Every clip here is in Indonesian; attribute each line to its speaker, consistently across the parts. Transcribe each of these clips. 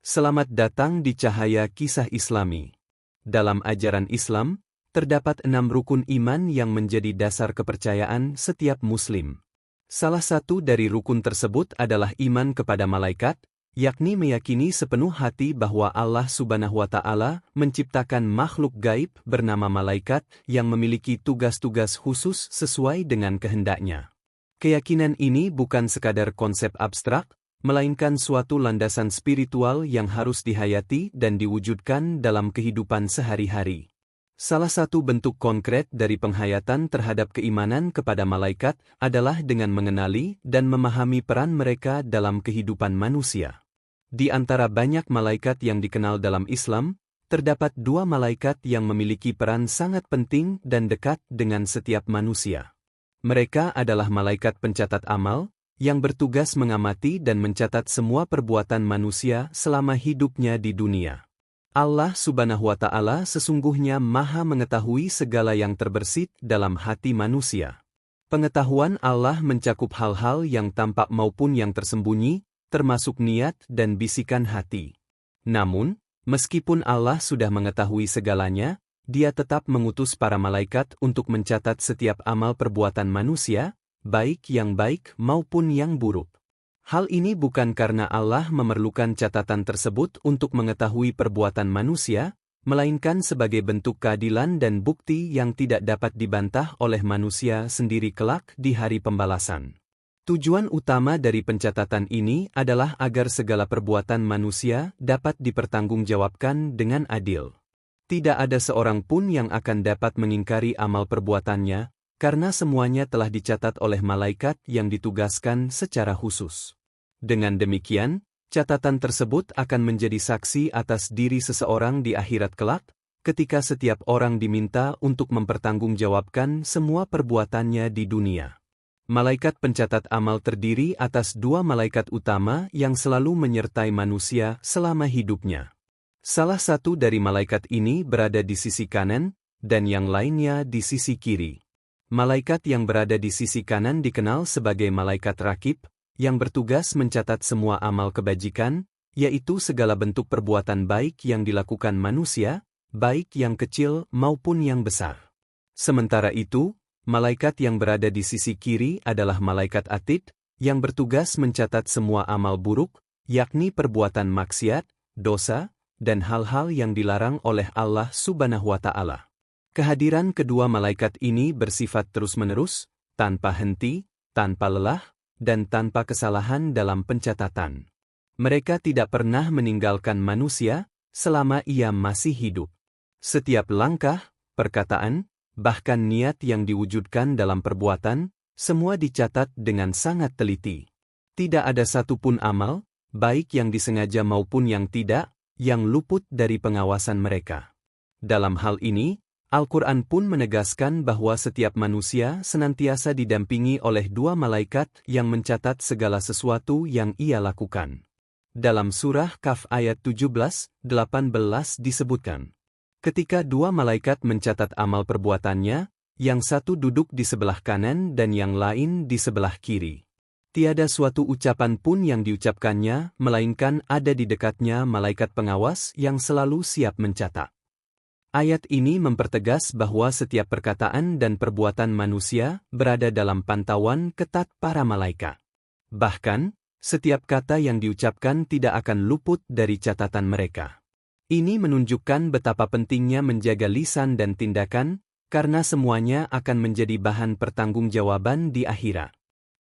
Speaker 1: Selamat datang di Cahaya Kisah Islami. Dalam ajaran Islam, terdapat 6 rukun iman yang menjadi dasar kepercayaan setiap Muslim. Salah satu dari rukun tersebut adalah iman kepada malaikat, yakni meyakini sepenuh hati bahwa Allah Subhanahu wa Ta'ala menciptakan makhluk gaib bernama malaikat yang memiliki tugas-tugas khusus sesuai dengan kehendaknya. Keyakinan ini bukan sekadar konsep abstrak, melainkan suatu landasan spiritual yang harus dihayati dan diwujudkan dalam kehidupan sehari-hari. Salah satu bentuk konkret dari penghayatan terhadap keimanan kepada malaikat adalah dengan mengenali dan memahami peran mereka dalam kehidupan manusia. Di antara banyak malaikat yang dikenal dalam Islam, terdapat 2 malaikat yang memiliki peran sangat penting dan dekat dengan setiap manusia. Mereka adalah malaikat pencatat amal, yang bertugas mengamati dan mencatat semua perbuatan manusia selama hidupnya di dunia. Allah Subhanahu wa Ta'ala sesungguhnya Maha mengetahui segala yang terbersit dalam hati manusia. Pengetahuan Allah mencakup hal-hal yang tampak maupun yang tersembunyi, termasuk niat dan bisikan hati. Namun, meskipun Allah sudah mengetahui segalanya, Dia tetap mengutus para malaikat untuk mencatat setiap amal perbuatan manusia, baik yang baik maupun yang buruk. Hal ini bukan karena Allah memerlukan catatan tersebut untuk mengetahui perbuatan manusia, melainkan sebagai bentuk keadilan dan bukti yang tidak dapat dibantah oleh manusia sendiri kelak di hari pembalasan. Tujuan utama dari pencatatan ini adalah agar segala perbuatan manusia dapat dipertanggungjawabkan dengan adil. Tidak ada seorang pun yang akan dapat mengingkari amal perbuatannya, karena semuanya telah dicatat oleh malaikat yang ditugaskan secara khusus. Dengan demikian, catatan tersebut akan menjadi saksi atas diri seseorang di akhirat kelak, ketika setiap orang diminta untuk mempertanggungjawabkan semua perbuatannya di dunia. Malaikat pencatat amal terdiri atas 2 malaikat utama yang selalu menyertai manusia selama hidupnya. Salah satu dari malaikat ini berada di sisi kanan, dan yang lainnya di sisi kiri. Malaikat yang berada di sisi kanan dikenal sebagai malaikat rakib, yang bertugas mencatat semua amal kebajikan, yaitu segala bentuk perbuatan baik yang dilakukan manusia, baik yang kecil maupun yang besar. Sementara itu, malaikat yang berada di sisi kiri adalah malaikat atid, yang bertugas mencatat semua amal buruk, yakni perbuatan maksiat, dosa, dan hal-hal yang dilarang oleh Allah Subhanahu wa Ta'ala. Kehadiran kedua malaikat ini bersifat terus-menerus, tanpa henti, tanpa lelah, dan tanpa kesalahan dalam pencatatan. Mereka tidak pernah meninggalkan manusia selama ia masih hidup. Setiap langkah, perkataan, bahkan niat yang diwujudkan dalam perbuatan, semua dicatat dengan sangat teliti. Tidak ada satupun amal, baik yang disengaja maupun yang tidak, yang luput dari pengawasan mereka. Dalam hal ini, Al-Quran pun menegaskan bahwa setiap manusia senantiasa didampingi oleh 2 malaikat yang mencatat segala sesuatu yang ia lakukan. Dalam surah Kahf ayat 17-18 disebutkan, ketika 2 malaikat mencatat amal perbuatannya, yang satu duduk di sebelah kanan dan yang lain di sebelah kiri. Tiada suatu ucapan pun yang diucapkannya, melainkan ada di dekatnya malaikat pengawas yang selalu siap mencatat. Ayat ini mempertegas bahwa setiap perkataan dan perbuatan manusia berada dalam pantauan ketat para malaikat. Bahkan, setiap kata yang diucapkan tidak akan luput dari catatan mereka. Ini menunjukkan betapa pentingnya menjaga lisan dan tindakan, karena semuanya akan menjadi bahan pertanggungjawaban di akhirat.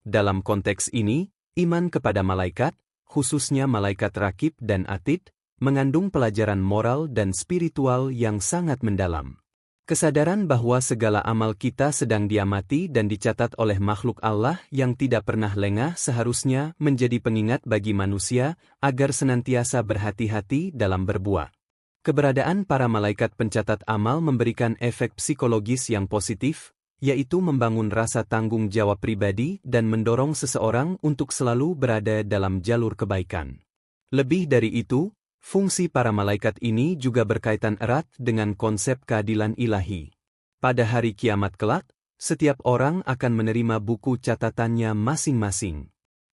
Speaker 1: Dalam konteks ini, iman kepada malaikat, khususnya malaikat rakib dan atid, mengandung pelajaran moral dan spiritual yang sangat mendalam. Kesadaran bahwa segala amal kita sedang diamati dan dicatat oleh makhluk Allah yang tidak pernah lengah seharusnya menjadi pengingat bagi manusia agar senantiasa berhati-hati dalam berbuat. Keberadaan para malaikat pencatat amal memberikan efek psikologis yang positif, yaitu membangun rasa tanggung jawab pribadi dan mendorong seseorang untuk selalu berada dalam jalur kebaikan. Lebih dari itu, fungsi para malaikat ini juga berkaitan erat dengan konsep keadilan ilahi. Pada hari kiamat kelak, setiap orang akan menerima buku catatannya masing-masing.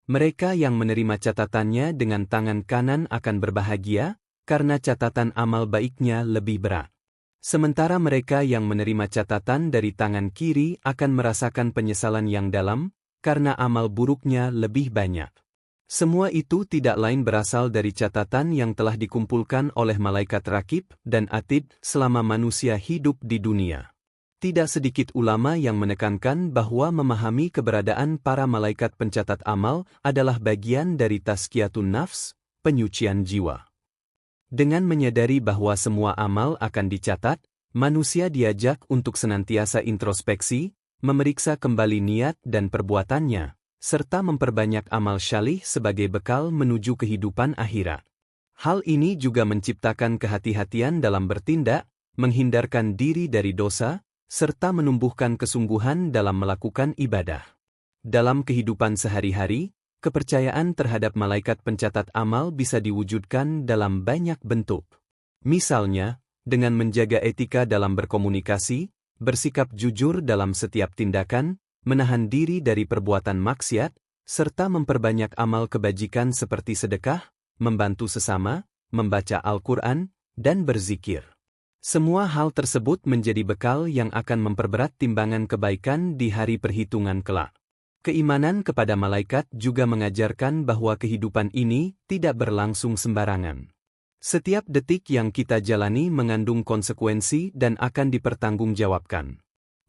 Speaker 1: Mereka yang menerima catatannya dengan tangan kanan akan berbahagia, karena catatan amal baiknya lebih berat. Sementara mereka yang menerima catatan dari tangan kiri akan merasakan penyesalan yang dalam, karena amal buruknya lebih banyak. Semua itu tidak lain berasal dari catatan yang telah dikumpulkan oleh malaikat rakib dan atid selama manusia hidup di dunia. Tidak sedikit ulama yang menekankan bahwa memahami keberadaan para malaikat pencatat amal adalah bagian dari tazkiyatun nafs, penyucian jiwa. Dengan menyadari bahwa semua amal akan dicatat, manusia diajak untuk senantiasa introspeksi, memeriksa kembali niat dan perbuatannya, serta memperbanyak amal syalih sebagai bekal menuju kehidupan akhirat. Hal ini juga menciptakan kehati-hatian dalam bertindak, menghindarkan diri dari dosa, serta menumbuhkan kesungguhan dalam melakukan ibadah. Dalam kehidupan sehari-hari, kepercayaan terhadap malaikat pencatat amal bisa diwujudkan dalam banyak bentuk. Misalnya, dengan menjaga etika dalam berkomunikasi, bersikap jujur dalam setiap tindakan, menahan diri dari perbuatan maksiat, serta memperbanyak amal kebajikan seperti sedekah, membantu sesama, membaca Al-Quran, dan berzikir. Semua hal tersebut menjadi bekal yang akan memperberat timbangan kebaikan di hari perhitungan kelak. Keimanan kepada malaikat juga mengajarkan bahwa kehidupan ini tidak berlangsung sembarangan. Setiap detik yang kita jalani mengandung konsekuensi dan akan dipertanggungjawabkan.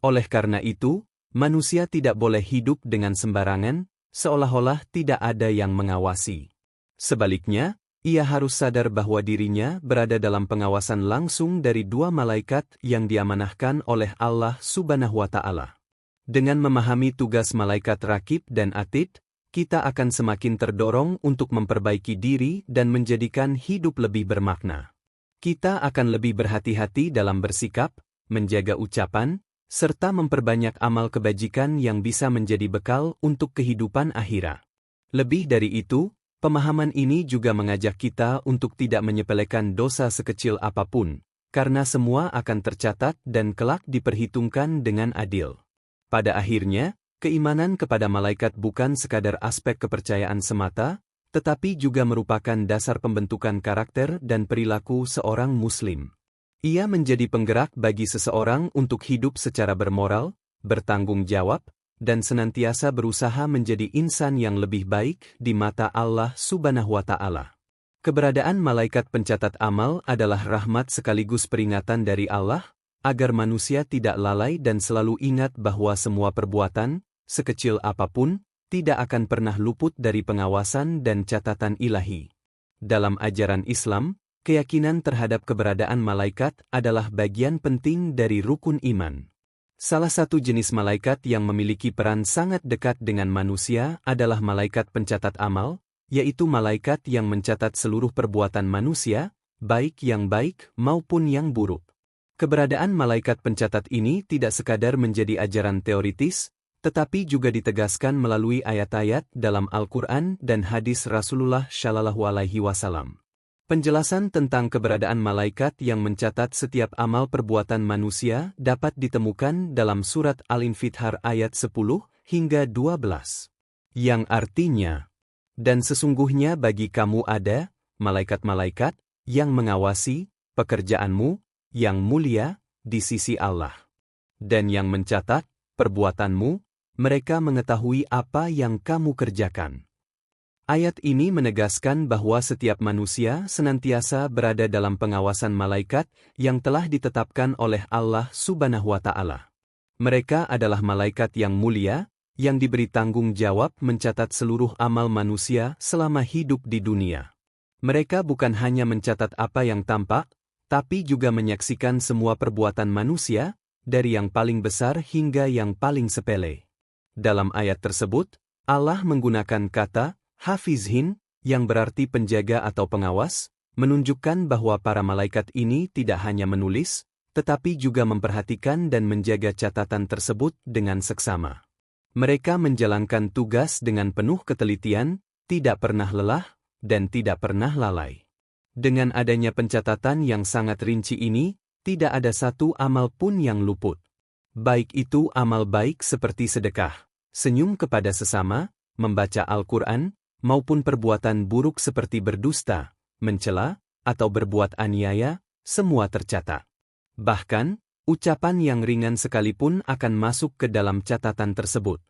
Speaker 1: Oleh karena itu, manusia tidak boleh hidup dengan sembarangan, seolah-olah tidak ada yang mengawasi. Sebaliknya, ia harus sadar bahwa dirinya berada dalam pengawasan langsung dari dua malaikat yang diamanahkan oleh Allah Subhanahu wa Ta'ala. Dengan memahami tugas malaikat rakib dan atid, kita akan semakin terdorong untuk memperbaiki diri dan menjadikan hidup lebih bermakna. Kita akan lebih berhati-hati dalam bersikap, menjaga ucapan, serta memperbanyak amal kebajikan yang bisa menjadi bekal untuk kehidupan akhirat. Lebih dari itu, pemahaman ini juga mengajak kita untuk tidak menyepelekan dosa sekecil apapun, karena semua akan tercatat dan kelak diperhitungkan dengan adil. Pada akhirnya, keimanan kepada malaikat bukan sekadar aspek kepercayaan semata, tetapi juga merupakan dasar pembentukan karakter dan perilaku seorang Muslim. Ia menjadi penggerak bagi seseorang untuk hidup secara bermoral, bertanggung jawab, dan senantiasa berusaha menjadi insan yang lebih baik di mata Allah Subhanahu wa Ta'ala. Keberadaan malaikat pencatat amal adalah rahmat sekaligus peringatan dari Allah, agar manusia tidak lalai dan selalu ingat bahwa semua perbuatan, sekecil apapun, tidak akan pernah luput dari pengawasan dan catatan ilahi. Dalam ajaran Islam, keyakinan terhadap keberadaan malaikat adalah bagian penting dari rukun iman. Salah satu jenis malaikat yang memiliki peran sangat dekat dengan manusia adalah malaikat pencatat amal, yaitu malaikat yang mencatat seluruh perbuatan manusia, baik yang baik maupun yang buruk. Keberadaan malaikat pencatat ini tidak sekadar menjadi ajaran teoritis, tetapi juga ditegaskan melalui ayat-ayat dalam Al-Quran dan hadis Rasulullah Shallallahu Alaihi Wasallam. Penjelasan tentang keberadaan malaikat yang mencatat setiap amal perbuatan manusia dapat ditemukan dalam surat Al-Infitar ayat 10 hingga 12. Yang artinya, dan sesungguhnya bagi kamu ada, malaikat-malaikat, yang mengawasi, pekerjaanmu, yang mulia, di sisi Allah. Dan yang mencatat, perbuatanmu, mereka mengetahui apa yang kamu kerjakan. Ayat ini menegaskan bahwa setiap manusia senantiasa berada dalam pengawasan malaikat yang telah ditetapkan oleh Allah Subhanahu wa Ta'ala. Mereka adalah malaikat yang mulia, yang diberi tanggung jawab mencatat seluruh amal manusia selama hidup di dunia. Mereka bukan hanya mencatat apa yang tampak, tapi juga menyaksikan semua perbuatan manusia, dari yang paling besar hingga yang paling sepele. Dalam ayat tersebut, Allah menggunakan kata Hafizhin, yang berarti penjaga atau pengawas, menunjukkan bahwa para malaikat ini tidak hanya menulis, tetapi juga memperhatikan dan menjaga catatan tersebut dengan seksama. Mereka menjalankan tugas dengan penuh ketelitian, tidak pernah lelah, dan tidak pernah lalai. Dengan adanya pencatatan yang sangat rinci ini, tidak ada satu amal pun yang luput. Baik itu amal baik seperti sedekah, senyum kepada sesama, membaca Al-Quran, maupun perbuatan buruk seperti berdusta, mencela, atau berbuat aniaya, semua tercatat. Bahkan, ucapan yang ringan sekalipun akan masuk ke dalam catatan tersebut.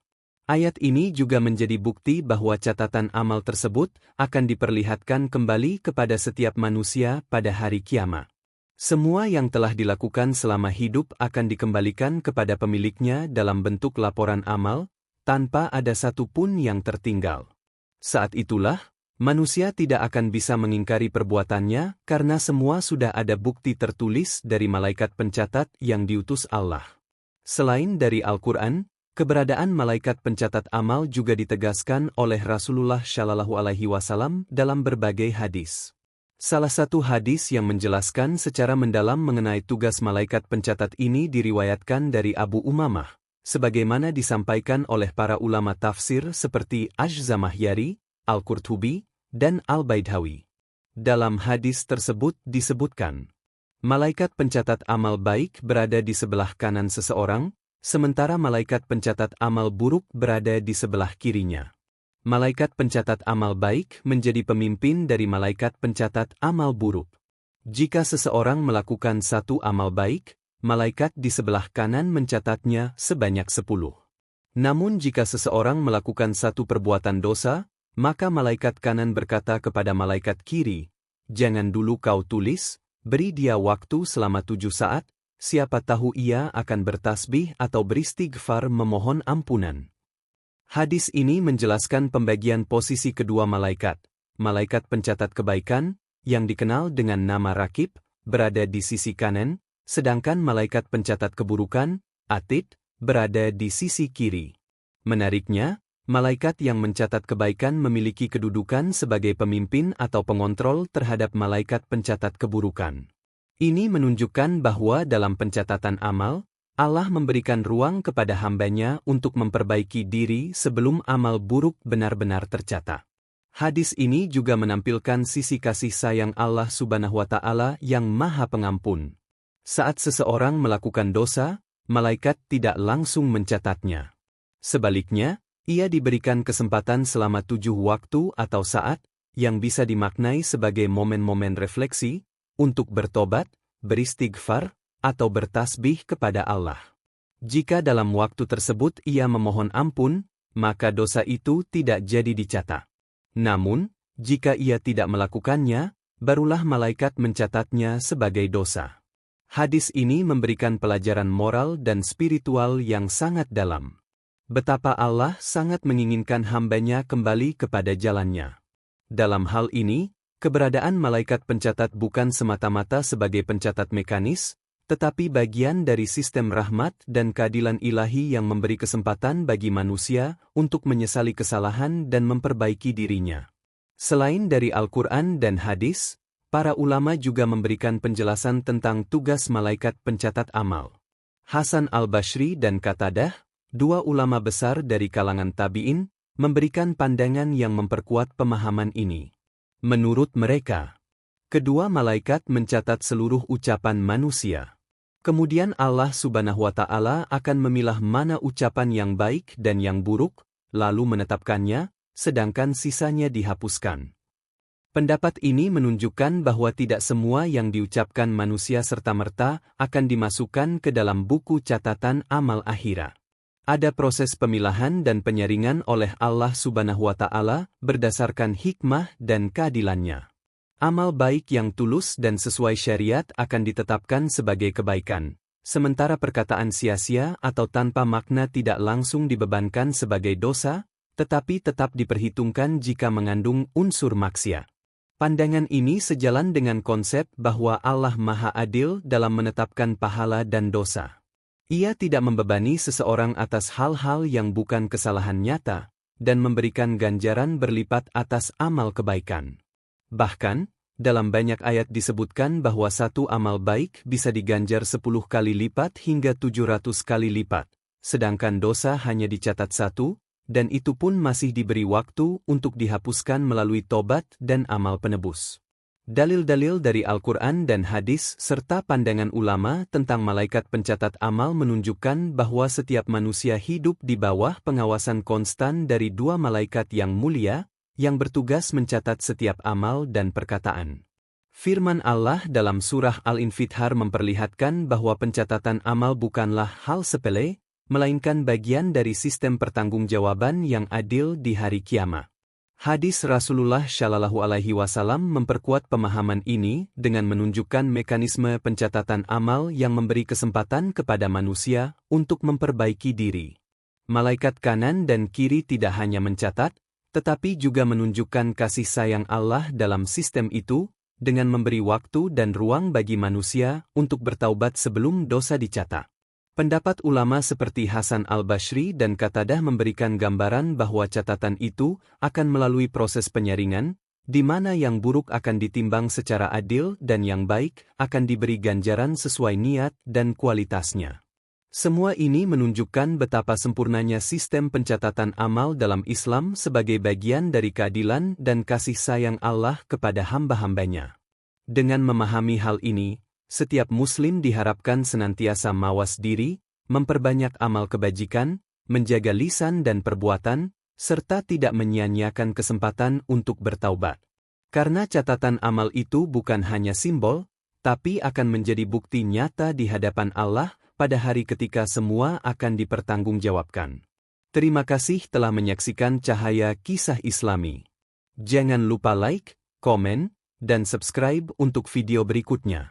Speaker 1: Ayat ini juga menjadi bukti bahwa catatan amal tersebut akan diperlihatkan kembali kepada setiap manusia pada hari kiamat. Semua yang telah dilakukan selama hidup akan dikembalikan kepada pemiliknya dalam bentuk laporan amal, tanpa ada satu pun yang tertinggal. Saat itulah, manusia tidak akan bisa mengingkari perbuatannya karena semua sudah ada bukti tertulis dari malaikat pencatat yang diutus Allah. Selain dari Al-Quran, keberadaan malaikat pencatat amal juga ditegaskan oleh Rasulullah Shallallahu Alaihi Wasallam dalam berbagai hadis. Salah satu hadis yang menjelaskan secara mendalam mengenai tugas malaikat pencatat ini diriwayatkan dari Abu Umamah, sebagaimana disampaikan oleh para ulama tafsir seperti Ash-Zamahyari, Al-Qurtubi, dan Al-Baidhawi. Dalam hadis tersebut disebutkan, malaikat pencatat amal baik berada di sebelah kanan seseorang, sementara malaikat pencatat amal buruk berada di sebelah kirinya. Malaikat pencatat amal baik menjadi pemimpin dari malaikat pencatat amal buruk. Jika seseorang melakukan satu amal baik, malaikat di sebelah kanan mencatatnya sebanyak 10. Namun jika seseorang melakukan satu perbuatan dosa, maka malaikat kanan berkata kepada malaikat kiri, "Jangan dulu kau tulis, beri dia waktu selama 7 saat, siapa tahu ia akan bertasbih atau beristighfar memohon ampunan." Hadis ini menjelaskan pembagian posisi kedua malaikat. Malaikat pencatat kebaikan, yang dikenal dengan nama Rakib, berada di sisi kanan, sedangkan malaikat pencatat keburukan, Atid, berada di sisi kiri. Menariknya, malaikat yang mencatat kebaikan memiliki kedudukan sebagai pemimpin atau pengontrol terhadap malaikat pencatat keburukan. Ini menunjukkan bahwa dalam pencatatan amal, Allah memberikan ruang kepada hambanya untuk memperbaiki diri sebelum amal buruk benar-benar tercatat. Hadis ini juga menampilkan sisi kasih sayang Allah Subhanahu wa Ta'ala yang Maha Pengampun. Saat seseorang melakukan dosa, malaikat tidak langsung mencatatnya. Sebaliknya, ia diberikan kesempatan selama 7 waktu atau saat, yang bisa dimaknai sebagai momen-momen refleksi, untuk bertobat, beristighfar, atau bertasbih kepada Allah. Jika dalam waktu tersebut ia memohon ampun, maka dosa itu tidak jadi dicatat. Namun, jika ia tidak melakukannya, barulah malaikat mencatatnya sebagai dosa. Hadis ini memberikan pelajaran moral dan spiritual yang sangat dalam. Betapa Allah sangat menginginkan hambanya kembali kepada jalannya. Dalam hal ini, keberadaan malaikat pencatat bukan semata-mata sebagai pencatat mekanis, tetapi bagian dari sistem rahmat dan keadilan ilahi yang memberi kesempatan bagi manusia untuk menyesali kesalahan dan memperbaiki dirinya. Selain dari Al-Quran dan hadis, para ulama juga memberikan penjelasan tentang tugas malaikat pencatat amal. Hasan al-Bashri dan Qatadah, dua ulama besar dari kalangan tabi'in, memberikan pandangan yang memperkuat pemahaman ini. Menurut mereka, kedua malaikat mencatat seluruh ucapan manusia. Kemudian Allah Subhanahu wa Ta'ala akan memilah mana ucapan yang baik dan yang buruk, lalu menetapkannya, sedangkan sisanya dihapuskan. Pendapat ini menunjukkan bahwa tidak semua yang diucapkan manusia serta-merta akan dimasukkan ke dalam buku catatan amal akhirat. Ada proses pemilahan dan penyaringan oleh Allah Subhanahu wa Ta'ala berdasarkan hikmah dan keadilannya. Amal baik yang tulus dan sesuai syariat akan ditetapkan sebagai kebaikan, sementara perkataan sia-sia atau tanpa makna tidak langsung dibebankan sebagai dosa, tetapi tetap diperhitungkan jika mengandung unsur maksiat. Pandangan ini sejalan dengan konsep bahwa Allah Maha Adil dalam menetapkan pahala dan dosa. Ia tidak membebani seseorang atas hal-hal yang bukan kesalahan nyata, dan memberikan ganjaran berlipat atas amal kebaikan. Bahkan, dalam banyak ayat disebutkan bahwa satu amal baik bisa diganjar 10 kali lipat hingga 700 kali lipat, sedangkan dosa hanya dicatat 1, dan itu pun masih diberi waktu untuk dihapuskan melalui tobat dan amal penebus. Dalil-dalil dari Al-Quran dan hadis serta pandangan ulama tentang malaikat pencatat amal menunjukkan bahwa setiap manusia hidup di bawah pengawasan konstan dari dua malaikat yang mulia, yang bertugas mencatat setiap amal dan perkataan. Firman Allah dalam surah Al-Infitar memperlihatkan bahwa pencatatan amal bukanlah hal sepele, melainkan bagian dari sistem pertanggungjawaban yang adil di hari kiamat. Hadis Rasulullah Shallallahu Alaihi Wasallam memperkuat pemahaman ini dengan menunjukkan mekanisme pencatatan amal yang memberi kesempatan kepada manusia untuk memperbaiki diri. Malaikat kanan dan kiri tidak hanya mencatat, tetapi juga menunjukkan kasih sayang Allah dalam sistem itu, dengan memberi waktu dan ruang bagi manusia untuk bertaubat sebelum dosa dicatat. Pendapat ulama seperti Hasan al-Bashri dan Qatadah memberikan gambaran bahwa catatan itu akan melalui proses penyaringan, di mana yang buruk akan ditimbang secara adil dan yang baik akan diberi ganjaran sesuai niat dan kualitasnya. Semua ini menunjukkan betapa sempurnanya sistem pencatatan amal dalam Islam sebagai bagian dari keadilan dan kasih sayang Allah kepada hamba-hambanya. Dengan memahami hal ini, setiap muslim diharapkan senantiasa mawas diri, memperbanyak amal kebajikan, menjaga lisan dan perbuatan, serta tidak menyia-nyiakan kesempatan untuk bertaubat. Karena catatan amal itu bukan hanya simbol, tapi akan menjadi bukti nyata di hadapan Allah pada hari ketika semua akan dipertanggungjawabkan. Terima kasih telah menyaksikan Cahaya Kisah Islami. Jangan lupa like, komen, dan subscribe untuk video berikutnya.